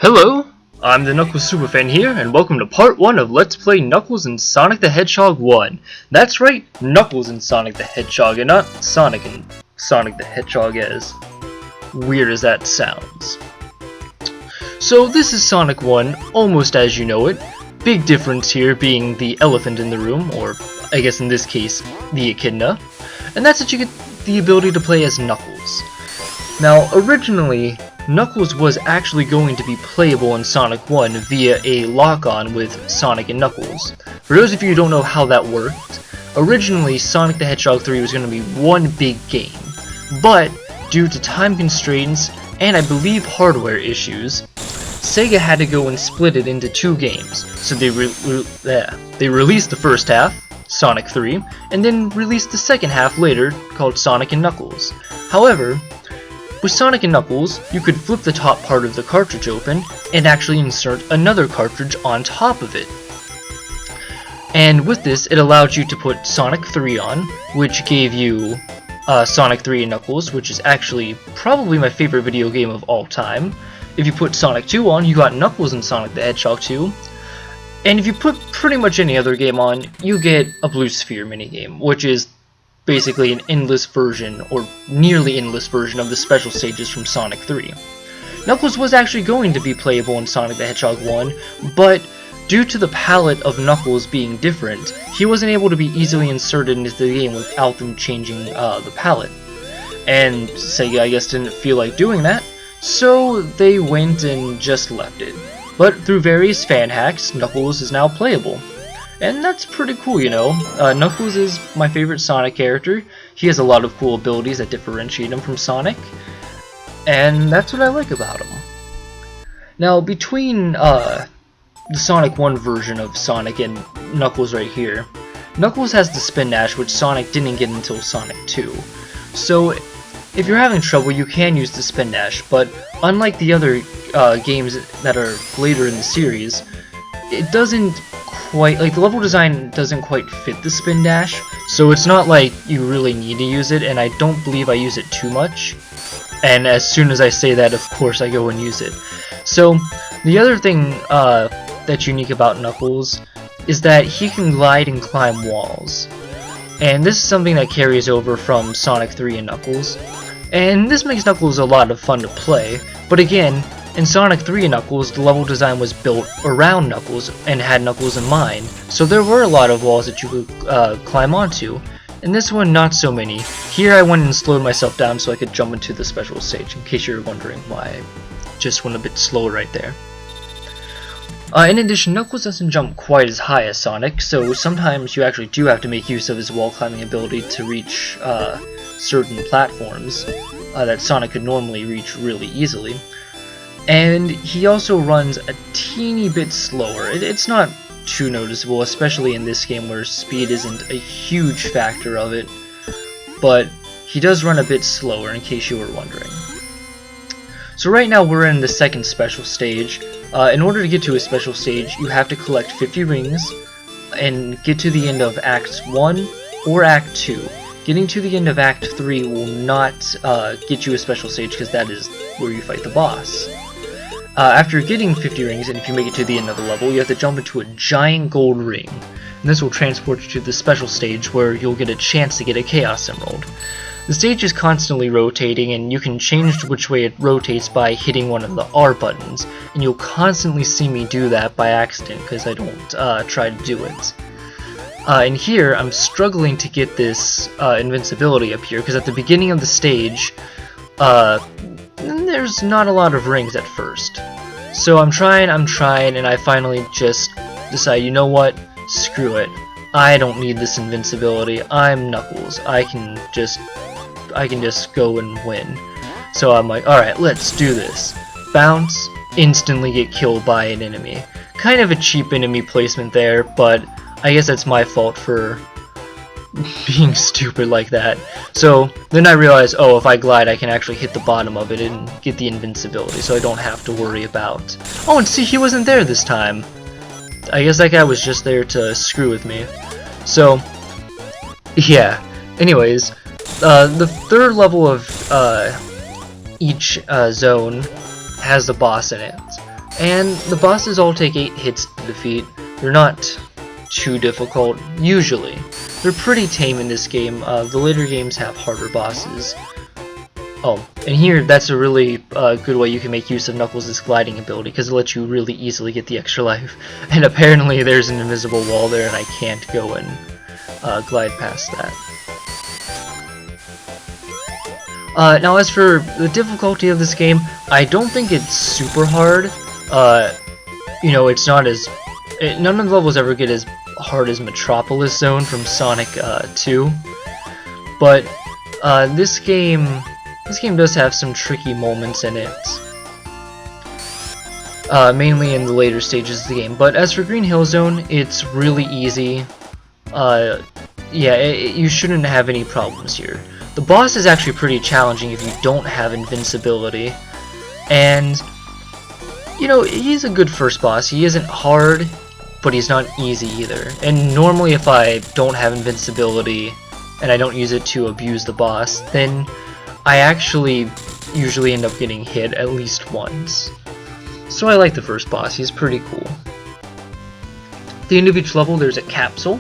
Hello, I'm the KnucklesSuperFan here, and welcome to part 1 of Let's Play Knuckles and Sonic the Hedgehog 1. That's right, Knuckles and Sonic the Hedgehog, and not Sonic and Sonic the Hedgehog, as weird as that sounds. So this is Sonic 1, almost as you know it. Big difference here being the elephant in the room, or I guess in this case, the Echidna. And that's that you get the ability to play as Knuckles. Now, originally, Knuckles was actually going to be playable in Sonic 1 via a lock-on with Sonic and Knuckles. For those of you who don't know how that worked, originally Sonic the Hedgehog 3 was going to be one big game, but due to time constraints and I believe hardware issues, Sega had to go and split it into two games. So they released the first half, Sonic 3, and then released the second half later called Sonic and Knuckles. However, with Sonic and Knuckles, you could flip the top part of the cartridge open and actually insert another cartridge on top of it. And with this, it allowed you to put Sonic 3 on, which gave you Sonic 3 and Knuckles, which is actually probably my favorite video game of all time. If you put Sonic 2 on, you got Knuckles and Sonic the Hedgehog 2. And if you put pretty much any other game on, you get a Blue Sphere minigame, which is basically an endless version, or nearly endless version, of the special stages from Sonic 3. Knuckles was actually going to be playable in Sonic the Hedgehog 1, but due to the palette of Knuckles being different, he wasn't able to be easily inserted into the game without them changing the palette. And Sega, I guess, didn't feel like doing that, so they went and just left it. But through various fan hacks, Knuckles is now playable. And that's pretty cool, you know. Knuckles is my favorite Sonic character. He has a lot of cool abilities that differentiate him from Sonic. And that's what I like about him. Now, between the Sonic 1 version of Sonic and Knuckles right here, Knuckles has the Spin Dash, which Sonic didn't get until Sonic 2. So, if you're having trouble, you can use the Spin Dash, but unlike the other games that are later in the series, it doesn't quite, like, the level design doesn't quite fit the Spin Dash, so it's not like you really need to use it, and I don't believe I use it too much. And as soon as I say that, of course I go and use it. So, the other thing that's unique about Knuckles is that he can glide and climb walls. And this is something that carries over from Sonic 3 and Knuckles. And this makes Knuckles a lot of fun to play, but again, in Sonic 3 and Knuckles, the level design was built around Knuckles and had Knuckles in mind, so there were a lot of walls that you could climb onto. In this one, not so many. Here I went and slowed myself down so I could jump into the special stage, in case you're wondering why I just went a bit slower right there. In addition, Knuckles doesn't jump quite as high as Sonic, so sometimes you actually do have to make use of his wall climbing ability to reach certain platforms that Sonic could normally reach really easily. And he also runs a teeny bit slower. It's not too noticeable, especially in this game where speed isn't a huge factor of it, but he does run a bit slower, in case you were wondering. So right now we're in the second special stage. In order to get to a special stage, you have to collect 50 rings and get to the end of Act 1 or Act 2. Getting to the end of Act 3 will not get you a special stage, because that is where you fight the boss. After getting 50 rings, and if you make it to the end of the level, you have to jump into a giant gold ring. And this will transport you to the special stage where you'll get a chance to get a Chaos Emerald. The stage is constantly rotating, and you can change which way it rotates by hitting one of the R buttons. And you'll constantly see me do that by accident, because I don't try to do it. And here, I'm struggling to get this invincibility up here, because at the beginning of the stage, there's not a lot of rings at first. So I'm trying, and I finally just decide, you know what, screw it. I don't need this invincibility. I'm Knuckles. I can just go and win. So I'm like, alright, let's do this. Bounce, instantly get killed by an enemy. Kind of a cheap enemy placement there, but I guess that's my fault for being stupid like that. So then I realized, oh, if I glide I can actually hit the bottom of it and get the invincibility, so I don't have to worry about... Oh, and see, he wasn't there this time. I guess that guy was just there to screw with me. So, yeah. Anyways, the third level of each zone has the boss in it. And the bosses all take 8 hits to defeat. They're not too difficult, usually. They're pretty tame in this game. The later games have harder bosses. Oh, and here, that's a really good way you can make use of Knuckles' gliding ability, because it lets you really easily get the extra life. And apparently there's an invisible wall there, and I can't go and glide past that. Now as for the difficulty of this game, I don't think it's super hard. You know, it's not as... none of the levels ever get as hard as Metropolis Zone from Sonic 2. But this game does have some tricky moments in it. Mainly in the later stages of the game. But as for Green Hill Zone, it's really easy. Yeah, you shouldn't have any problems here. The boss is actually pretty challenging if you don't have invincibility. And, you know, he's a good first boss. He isn't hard, but he's not easy either. And normally if I don't have invincibility and I don't use it to abuse the boss, then I actually usually end up getting hit at least once. So I like the first boss. He's pretty cool. At the end of each level there's a capsule,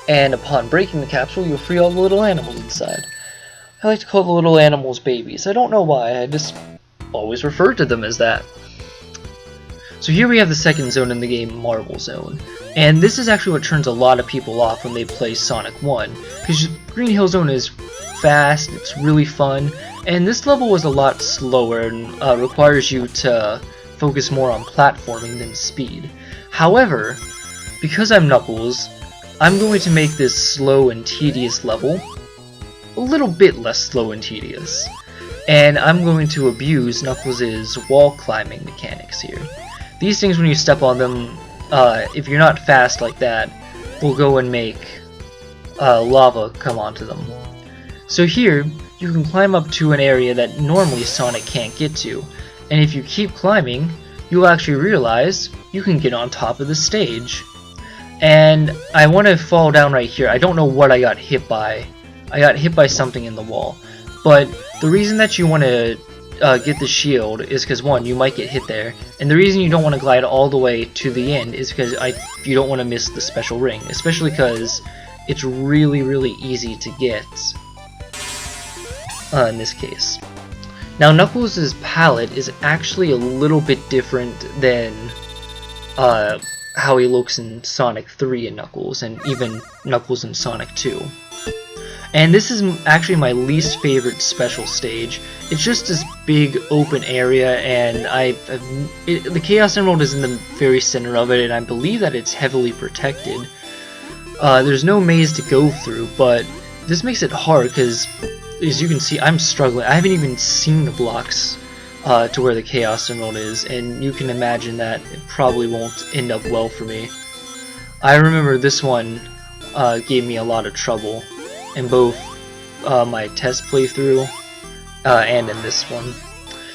and upon breaking the capsule you'll free all the little animals inside. I like to call the little animals babies. I don't know why, I just always refer to them as that. So here we have the second zone in the game, Marble Zone. And this is actually what turns a lot of people off when they play Sonic 1. Because Green Hill Zone is fast, it's really fun, and this level was a lot slower and requires you to focus more on platforming than speed. However, because I'm Knuckles, I'm going to make this slow and tedious level a little bit less slow and tedious. And I'm going to abuse Knuckles' wall climbing mechanics here. These things, when you step on them, if you're not fast like that, will go and make lava come onto them. So here, you can climb up to an area that normally Sonic can't get to. And if you keep climbing, you'll actually realize you can get on top of the stage. And I want to fall down right here. I don't know what I got hit by. I got hit by something in the wall. But the reason that you want to get the shield is because, one, you might get hit there. And the reason you don't want to glide all the way to the end is because you don't want to miss the special ring. Especially because it's really, really easy to get in this case. Now, Knuckles' palette is actually a little bit different than how he looks in Sonic 3 and Knuckles, and even Knuckles in Sonic 2. And this is actually my least favorite special stage. It's just this big open area, and the Chaos Emerald is in the very center of it, and I believe that it's heavily protected. There's no maze to go through, but this makes it hard because, as you can see, I'm struggling. I haven't even seen the blocks to where the Chaos Emerald is, and you can imagine that it probably won't end up well for me. I remember this one gave me a lot of trouble in both my test playthrough and in this one.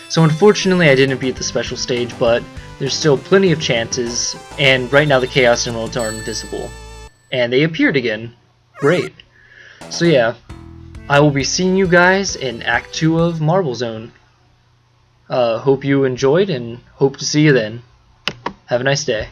So unfortunately I didn't beat the special stage, but there's still plenty of chances, and right now the Chaos Emeralds are invisible. And they appeared again. Great. So yeah, I will be seeing you guys in Act 2 of Marble Zone. Hope you enjoyed, and hope to see you then. Have a nice day.